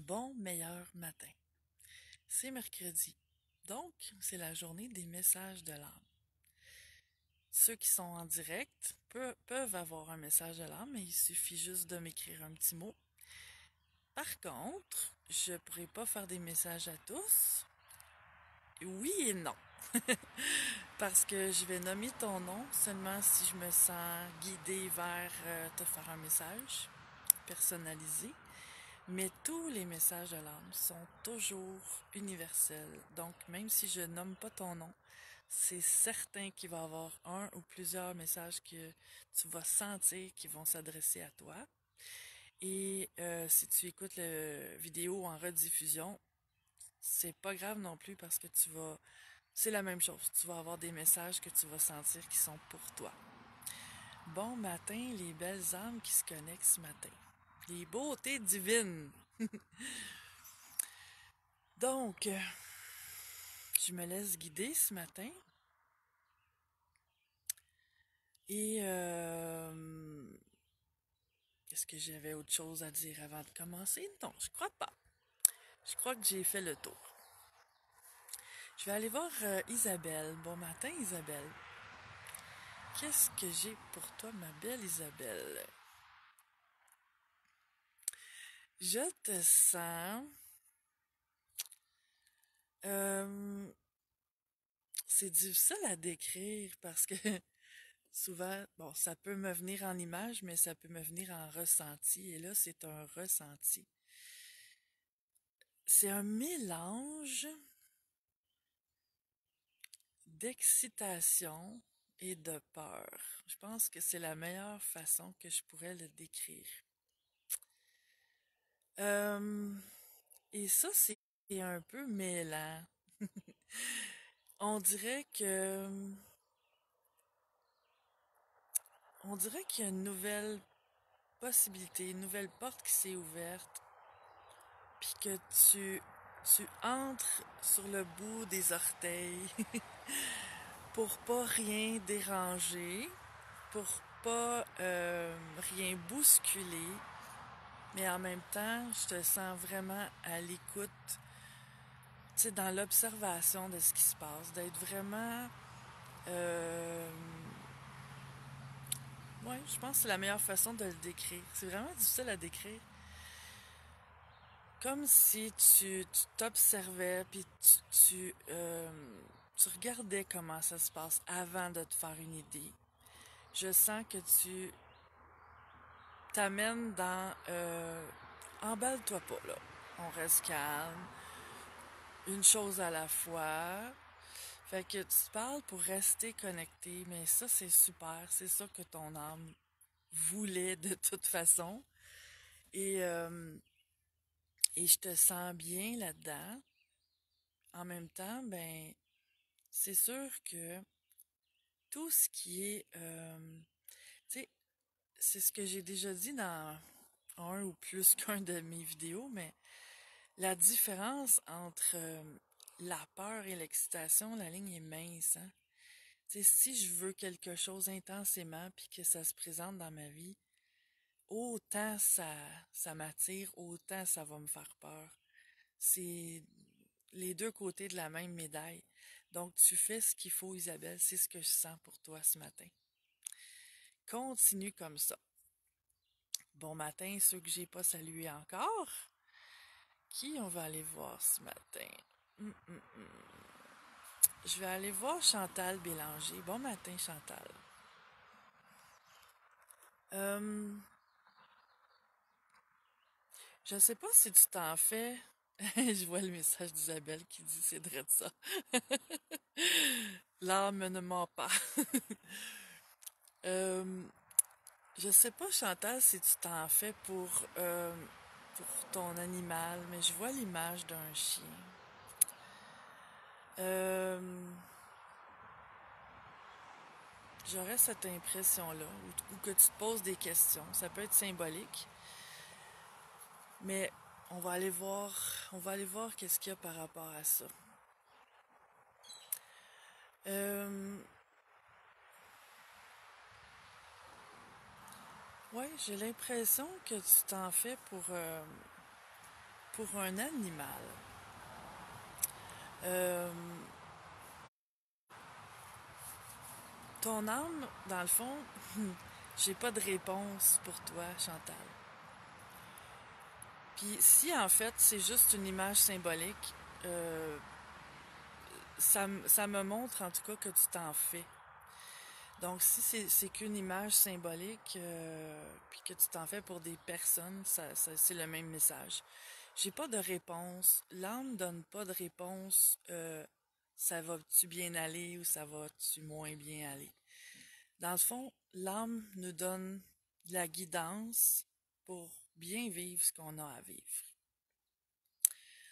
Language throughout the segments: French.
Bon meilleur matin. C'est mercredi, donc c'est la journée des messages de l'âme. Ceux qui sont en direct peuvent avoir un message de l'âme, mais il suffit juste de m'écrire un petit mot. Par contre, je pourrais pas faire des messages à tous. Oui et non. Parce que je vais nommer ton nom seulement si je me sens guidée vers te faire un message personnalisé. Mais tous les messages de l'âme sont toujours universels. Donc, même si je nomme pas ton nom, c'est certain qu'il va y avoir un ou plusieurs messages que tu vas sentir qui vont s'adresser à toi. Et si tu écoutes la vidéo en rediffusion, c'est pas grave non plus parce que c'est la même chose. Tu vas avoir des messages que tu vas sentir qui sont pour toi. Bon matin, les belles âmes qui se connectent ce matin. Les beautés divines. Donc, je me laisse guider ce matin. Et est-ce que j'avais autre chose à dire avant de commencer? Non, je crois pas. Je crois que j'ai fait le tour. Je vais aller voir Isabelle. Bon matin, Isabelle. Qu'est-ce que j'ai pour toi, ma belle Isabelle? Je te sens. Euh, c'est difficile à décrire parce que souvent, bon, ça peut me venir en image, mais ça peut me venir en ressenti. Et là, c'est un ressenti. C'est un mélange d'excitation et de peur. Je pense que c'est la meilleure façon que je pourrais le décrire. Euh, et ça, c'est un peu mêlant. On dirait que, on dirait qu'il y a une nouvelle possibilité, une nouvelle porte qui s'est ouverte, puis que tu entres sur le bout des orteils pour pas rien déranger, pour pas rien bousculer, mais en même temps, je te sens vraiment à l'écoute, tu sais, dans l'observation de ce qui se passe, d'être vraiment, euh, ouais, je pense que c'est la meilleure façon de le décrire. C'est vraiment difficile à décrire. Comme si tu t'observais, puis tu regardais comment ça se passe avant de te faire une idée. Je sens que tu t'amènes dans emballe-toi pas là. On reste calme, une chose à la fois. Fait que tu parles pour rester connecté, mais ça c'est super, c'est ça que ton âme voulait de toute façon. Et et je te sens bien là-dedans. En même temps, ben c'est sûr que tout ce qui est tu sais, c'est ce que j'ai déjà dit dans un ou plus qu'un de mes vidéos, mais la différence entre la peur et l'excitation, la ligne est mince, hein? Tu sais, si je veux quelque chose intensément puis que ça se présente dans ma vie, autant ça m'attire, autant ça va me faire peur. C'est les deux côtés de la même médaille. Donc, tu fais ce qu'il faut, Isabelle. C'est ce que je sens pour toi ce matin. Continue comme ça. Bon matin, ceux que j'ai pas salués encore. Qui on va aller voir ce matin? Hum, hum, hum. Je vais aller voir Chantal Bélanger. Bon matin, Chantal. Euh, je sais pas si tu t'en fais. Je vois le message d'Isabelle qui dit c'est vrai de ça. L'âme ne ment pas. Euh, je sais pas, Chantal, si tu t'en fais pour ton animal, mais je vois l'image d'un chien. Euh, J'aurais cette impression-là, ou que tu te poses des questions. Ça peut être symbolique, mais on va aller voir qu'est-ce qu'il y a par rapport à ça. Euh, ouais, j'ai l'impression que tu t'en fais pour un animal, euh, ton âme, dans le fond, j'ai pas de réponse pour toi, Chantal. Puis si en fait c'est juste une image symbolique, euh, ça me montre en tout cas que tu t'en fais. Donc si c'est qu'une image symbolique, puis que tu t'en fais pour des personnes, c'est le même message. J'ai pas de réponse. L'âme donne pas de réponse. Ça va-tu bien aller ou ça va-tu moins bien aller? Dans le fond, l'âme nous donne de la guidance pour bien vivre ce qu'on a à vivre.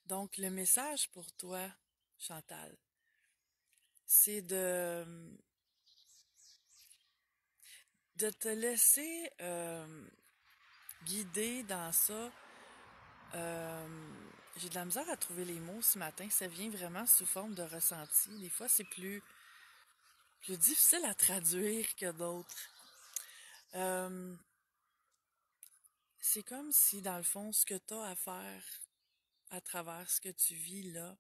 Donc, le message pour toi, Chantal, c'est de te laisser guider dans ça. J'ai de la misère à trouver les mots ce matin. Ça vient vraiment sous forme de ressenti. Des fois, c'est plus difficile à traduire que d'autres. Euh, c'est comme si, dans le fond, ce que tu as à faire à travers ce que tu vis là,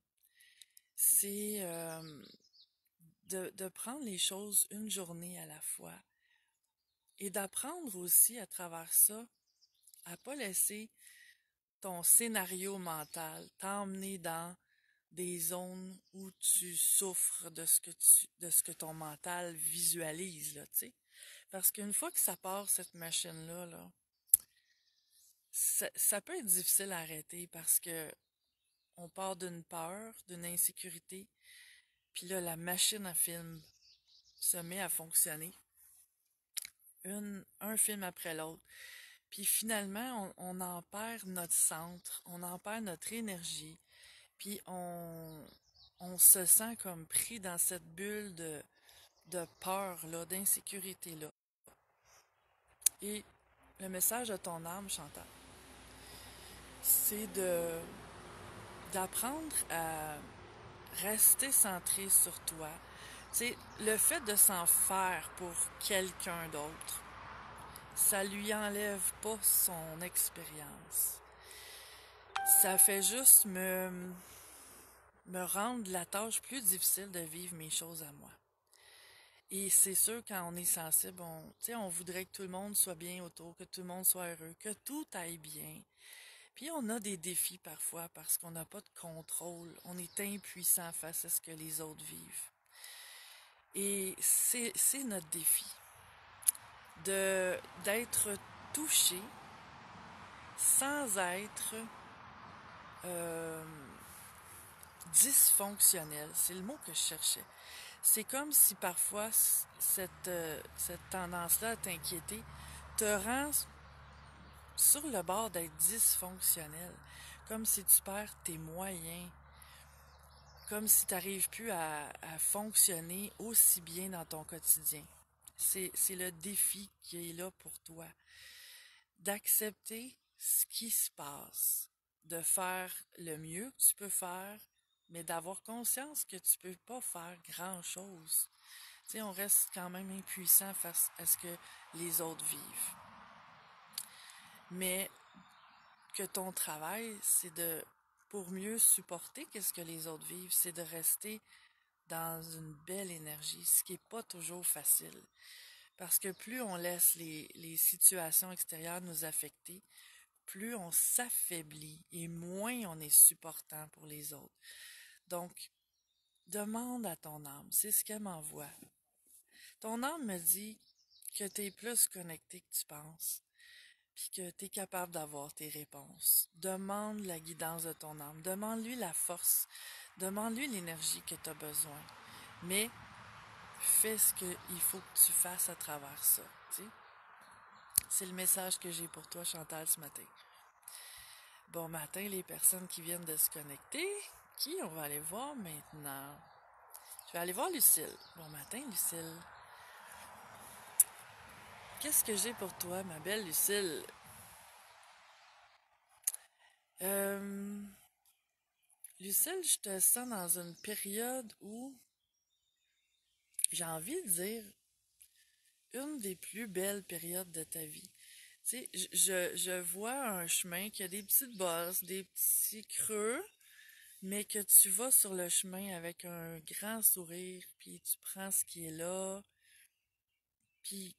c'est de prendre les choses une journée à la fois et d'apprendre aussi à travers ça à pas laisser ton scénario mental t'emmener dans des zones où tu souffres de ce que ton mental visualise, là, tu sais. Parce qu'une fois que ça part, cette machine-là, là, ça peut être difficile à arrêter parce que on part d'une peur, d'une insécurité, puis là, la machine à film se met à fonctionner, un film après l'autre. Puis finalement, on en perd notre centre, on en perd notre énergie, puis on se sent comme pris dans cette bulle de peur, là, d'insécurité, là. Et le message de ton âme, Chantal, c'est d'apprendre à rester centré sur toi. Tu sais, le fait de s'en faire pour quelqu'un d'autre, ça lui enlève pas son expérience. Ça fait juste me rendre la tâche plus difficile de vivre mes choses à moi. Et c'est sûr, quand on est sensible, on voudrait que tout le monde soit bien autour, que tout le monde soit heureux, que tout aille bien. Puis on a des défis parfois parce qu'on n'a pas de contrôle. On est impuissant face à ce que les autres vivent. Et c'est notre défi d'être touché sans être euh, dysfonctionnel. C'est le mot que je cherchais. C'est comme si parfois cette tendance-là à t'inquiéter te rend sur le bord d'être dysfonctionnel, comme si tu perds tes moyens, comme si tu n'arrives plus à fonctionner aussi bien dans ton quotidien. C'est le défi qui est là pour toi, d'accepter ce qui se passe, de faire le mieux que tu peux faire, mais d'avoir conscience que tu peux pas faire grand-chose. Tu sais, on reste quand même impuissant face à ce que les autres vivent. Mais que ton travail, c'est pour mieux supporter qu'est-ce que les autres vivent, c'est de rester dans une belle énergie, ce qui est pas toujours facile. Parce que plus on laisse les situations extérieures nous affecter, plus on s'affaiblit et moins on est supportant pour les autres. Donc, demande à ton âme, c'est ce qu'elle m'envoie. Ton âme me dit que tu es plus connecté que tu penses, puis que tu es capable d'avoir tes réponses. Demande la guidance de ton âme, demande-lui la force, demande-lui l'énergie que tu as besoin. Mais fais ce qu'il faut que tu fasses à travers ça. Tu sais? C'est le message que j'ai pour toi, Chantal, ce matin. Bon matin, les personnes qui viennent de se connecter. Qui on va aller voir maintenant? Je vais aller voir Lucille. Bon matin, Lucille. Qu'est-ce que j'ai pour toi, ma belle Lucille? Euh, Lucille, je te sens dans une période où j'ai envie de dire une des plus belles périodes de ta vie. Tu sais, je vois un chemin qui a des petites bosses, des petits creux, mais que tu vas sur le chemin avec un grand sourire, puis tu prends ce qui est là, puis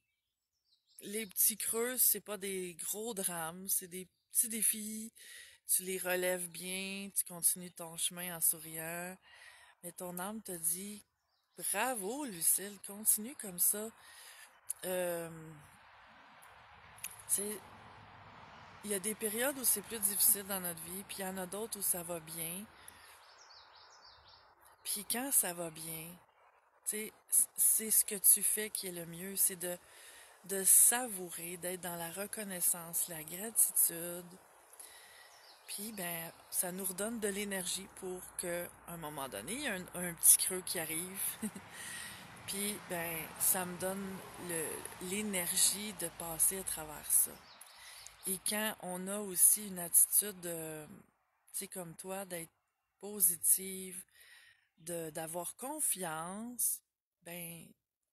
les petits creux, c'est pas des gros drames, c'est des petits défis, tu les relèves bien, tu continues ton chemin en souriant, mais ton âme te dit, bravo Lucille, continue comme ça. Euh, tu sais, il y a des périodes où c'est plus difficile dans notre vie, puis il y en a d'autres où ça va bien. Puis quand ça va bien, tu sais, c'est ce que tu fais qui est le mieux, c'est de savourer, d'être dans la reconnaissance, la gratitude. Puis ben, ça nous redonne de l'énergie pour que, à un moment donné, il y a un petit creux qui arrive. Puis ben, ça me donne l'énergie de passer à travers ça. Et quand on a aussi une attitude, tu sais, comme toi, d'être positive, d'avoir confiance, ben,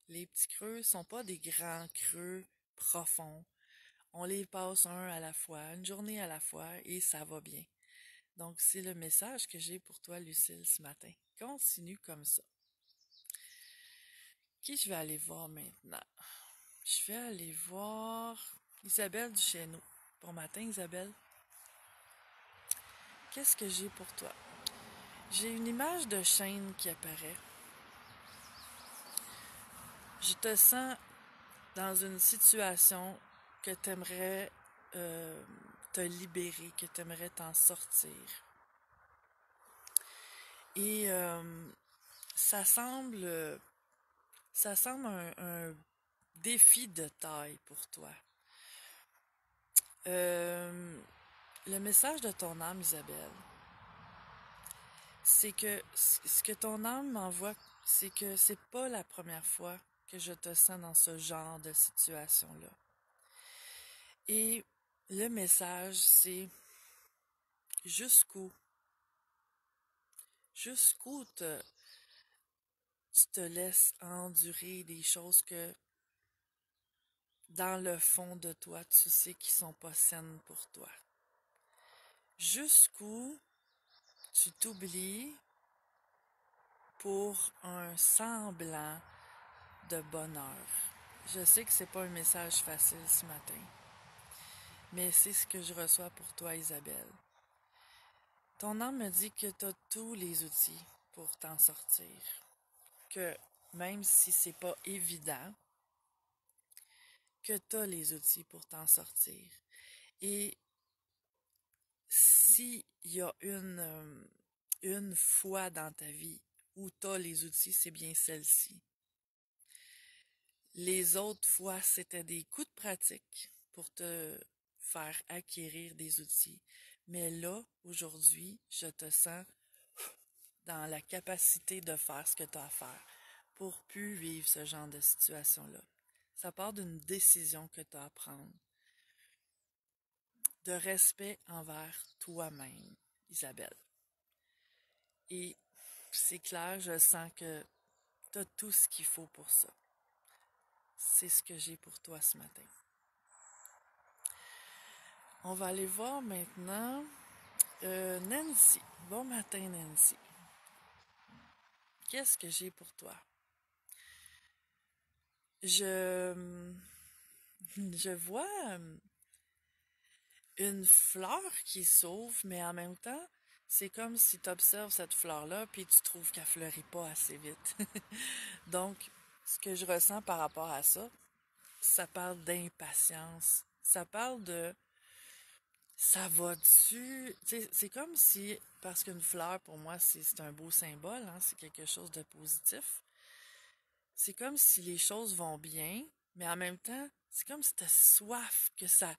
les petits creux sont pas des grands creux profonds. On les passe un à la fois, une journée à la fois, et ça va bien. Donc, c'est le message que j'ai pour toi, Lucille, ce matin. Continue comme ça. Qui je vais aller voir maintenant? Je vais aller voir Isabelle Duchesneau. Bon matin, Isabelle. Qu'est-ce que j'ai pour toi? J'ai une image de chaîne qui apparaît. Je te sens dans une situation que tu aimerais te libérer, que tu aimerais t'en sortir. Et ça semble, ça semble un défi de taille pour toi. Le message de ton âme, Isabelle, c'est que ce que ton âme m'envoie, c'est que c'est pas la première fois que je te sens dans ce genre de situation-là. Et le message, c'est jusqu'où, jusqu'où tu te laisses endurer des choses que dans le fond de toi, tu sais qui sont pas saines pour toi. Jusqu'où tu t'oublies pour un semblant de bonheur. Je sais que c'est pas un message facile ce matin, mais c'est ce que je reçois pour toi, Isabelle. Ton âme me dit que tu as tous les outils pour t'en sortir. Que même si c'est pas évident, que tu as les outils pour t'en sortir. Et s'il y a une fois dans ta vie où tu as les outils, c'est bien celle-ci. Les autres fois, c'était des coups de pratique pour te faire acquérir des outils. Mais là, aujourd'hui, je te sens dans la capacité de faire ce que tu as à faire pour plus vivre ce genre de situation-là. Ça part d'une décision que tu as à prendre, de respect envers toi-même, Isabelle. Et c'est clair, je sens que tu as tout ce qu'il faut pour ça. C'est ce que j'ai pour toi ce matin. On va aller voir maintenant Nancy. Bon matin, Nancy. Qu'est-ce que j'ai pour toi? Je, je vois une fleur qui s'ouvre, mais en même temps, c'est comme si tu observes cette fleur-là, puis tu trouves qu'elle fleurit pas assez vite. Donc, ce que je ressens par rapport à ça, ça parle d'impatience. Ça parle de ça va dessus. C'est comme si, parce qu'une fleur, pour moi, c'est un beau symbole, hein, c'est quelque chose de positif. C'est comme si les choses vont bien, mais en même temps, c'est comme si tu as soif que ça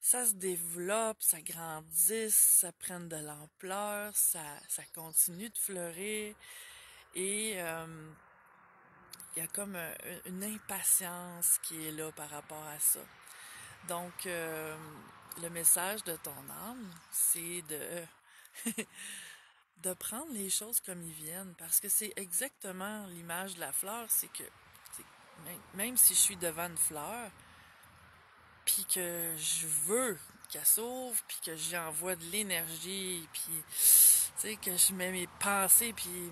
se développe, ça grandisse, ça prenne de l'ampleur, ça continue de fleurir. Et il y a comme une impatience qui est là par rapport à ça. Donc, le message de ton âme, c'est de prendre les choses comme ils viennent, parce que c'est exactement l'image de la fleur, c'est que même si je suis devant une fleur, puis que je veux qu'elle s'ouvre, puis que j'y envoie de l'énergie, puis tu sais, que je mets mes pensées, puis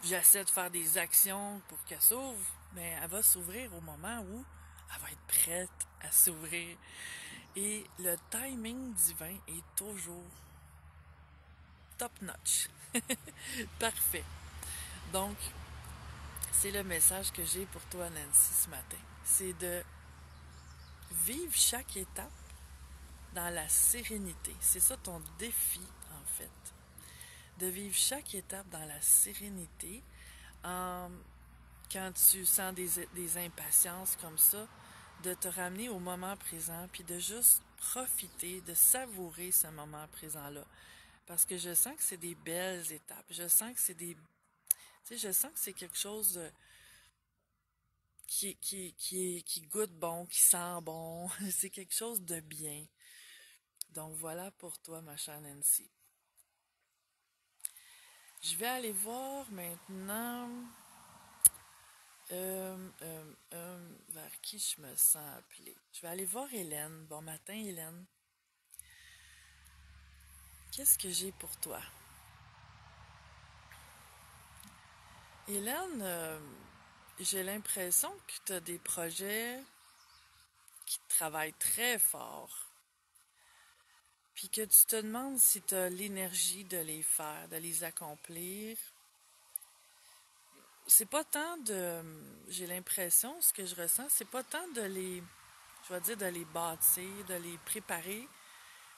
j'essaie de faire des actions pour qu'elle s'ouvre, mais elle va s'ouvrir au moment où elle va être prête à s'ouvrir. Et le timing divin est toujours top notch. Parfait. Donc, c'est le message que j'ai pour toi, Nancy, ce matin. C'est de vivre chaque étape dans la sérénité. C'est ça ton défi, en fait. De vivre chaque étape dans la sérénité. En, quand tu sens des impatiences comme ça, de te ramener au moment présent, puis de juste profiter, de savourer ce moment présent-là. Parce que je sens que c'est des belles étapes. Je sens que c'est des... Tu sais, je sens que c'est quelque chose qui goûte bon, qui sent bon. C'est quelque chose de bien. Donc voilà pour toi, ma chère Nancy. Je vais aller voir maintenant vers qui je me sens appelée. Je vais aller voir Hélène. Bon matin, Hélène. Qu'est-ce que j'ai pour toi? Hélène, j'ai l'impression que tu as des projets qui travaillent très fort. Puis que tu te demandes si tu as l'énergie de les faire, de les accomplir. C'est pas tant de... J'ai l'impression, ce que je ressens, c'est pas tant de les... Je vais dire de les bâtir, de les préparer,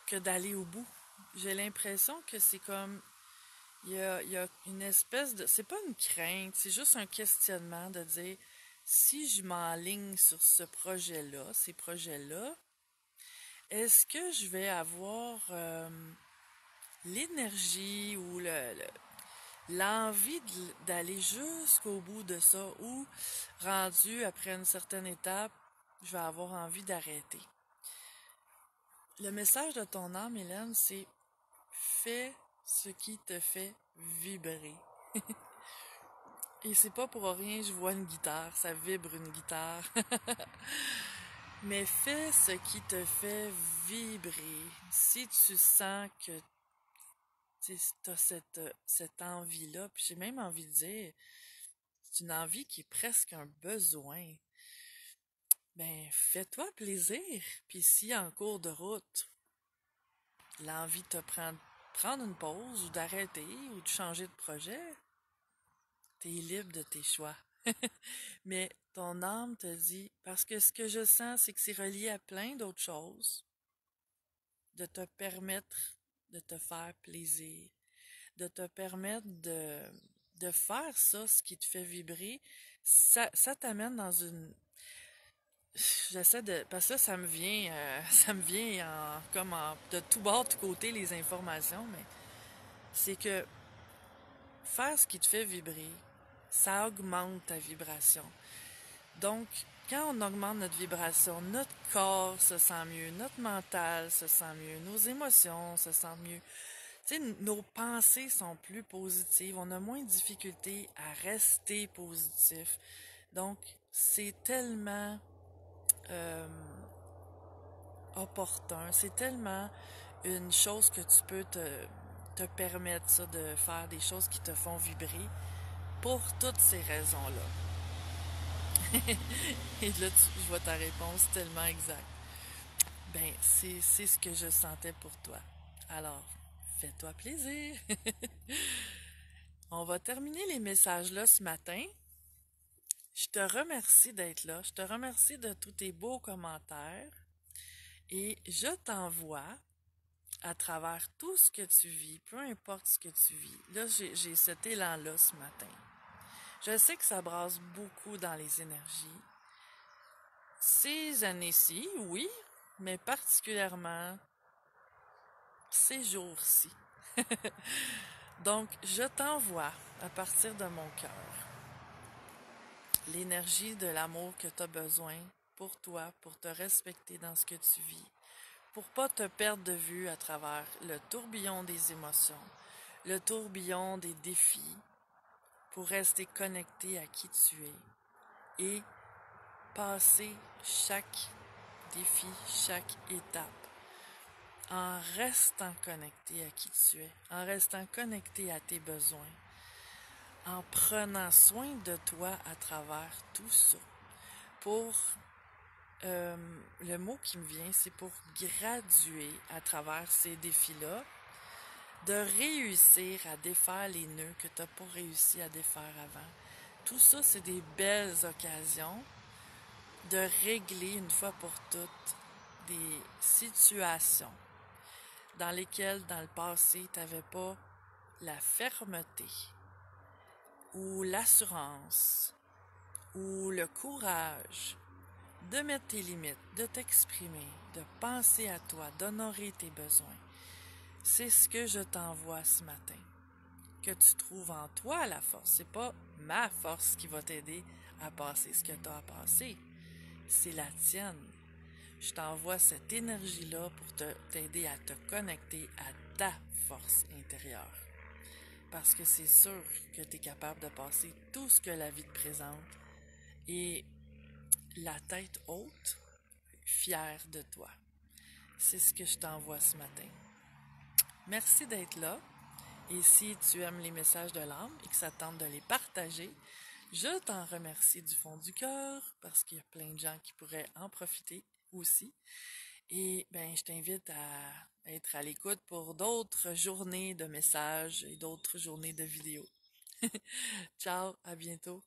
que d'aller au bout. J'ai l'impression que c'est comme... Il y a une espèce de... C'est pas une crainte, c'est juste un questionnement de dire, si je m'enligne sur ce projet-là, ces projets-là, est-ce que je vais avoir l'énergie ou l'envie d'aller jusqu'au bout de ça, ou rendu après une certaine étape, je vais avoir envie d'arrêter. Le message de ton âme, Hélène, c'est fais ce qui te fait vibrer. Et c'est pas pour rien, je vois une guitare, ça vibre une guitare. Mais fais ce qui te fait vibrer. Si tu sens que tu as cette envie-là, puis j'ai même envie de dire, c'est une envie qui est presque un besoin. Ben, fais-toi plaisir. Puis si en cours de route, l'envie te prendre une pause ou d'arrêter ou de changer de projet, t'es libre de tes choix. Mais ton âme te dit, parce que ce que je sens, c'est que c'est relié à plein d'autres choses, de te permettre de te faire plaisir, de te permettre de faire ça, ce qui te fait vibrer. Ça t'amène dans une... J'essaie de... Parce que ça me vient, ça me vient de tout bord, de tout côté, les informations, mais c'est que faire ce qui te fait vibrer, ça augmente ta vibration. Donc, quand on augmente notre vibration, notre corps se sent mieux, notre mental se sent mieux, nos émotions se sentent mieux. Tu sais, nos pensées sont plus positives, on a moins de difficultés à rester positif. Donc, c'est tellement euh, opportun, c'est tellement une chose que tu peux te permettre ça, de faire des choses qui te font vibrer pour toutes ces raisons-là. Et là, je vois ta réponse tellement exacte. Ben, c'est ce que je sentais pour toi. Alors, fais-toi plaisir. On va terminer les messages là ce matin. Je te remercie d'être là. Je te remercie de tous tes beaux commentaires. Et je t'envoie à travers tout ce que tu vis, peu importe ce que tu vis. Là, j'ai cet élan-là ce matin. Je sais que ça brasse beaucoup dans les énergies. Ces années-ci, oui, mais particulièrement ces jours-ci. Donc, je t'envoie à partir de mon cœur l'énergie de l'amour que tu as besoin pour toi, pour te respecter dans ce que tu vis, pour pas te perdre de vue à travers le tourbillon des émotions, le tourbillon des défis, pour rester connecté à qui tu es et passer chaque défi, chaque étape, en restant connecté à qui tu es, en restant connecté à tes besoins, en prenant soin de toi à travers tout ça. Pour le mot qui me vient, c'est pour graduer à travers ces défis-là, de réussir à défaire les nœuds que tu n'as pas réussi à défaire avant. Tout ça, c'est des belles occasions de régler une fois pour toutes des situations dans lesquelles, dans le passé, tu n'avais pas la fermeté ou l'assurance ou le courage de mettre tes limites, de t'exprimer, de penser à toi, d'honorer tes besoins. C'est ce que je t'envoie ce matin. Que tu trouves en toi la force. C'est pas ma force qui va t'aider à passer ce que tu as à passer. C'est la tienne. Je t'envoie cette énergie-là pour t'aider à te connecter à ta force intérieure. Parce que c'est sûr que tu es capable de passer tout ce que la vie te présente et la tête haute, fière de toi. C'est ce que je t'envoie ce matin. Merci d'être là. Et si tu aimes les messages de l'âme et que ça te tente de les partager, je t'en remercie du fond du cœur parce qu'il y a plein de gens qui pourraient en profiter aussi. Et ben, je t'invite à être à l'écoute pour d'autres journées de messages et d'autres journées de vidéos. Ciao, à bientôt.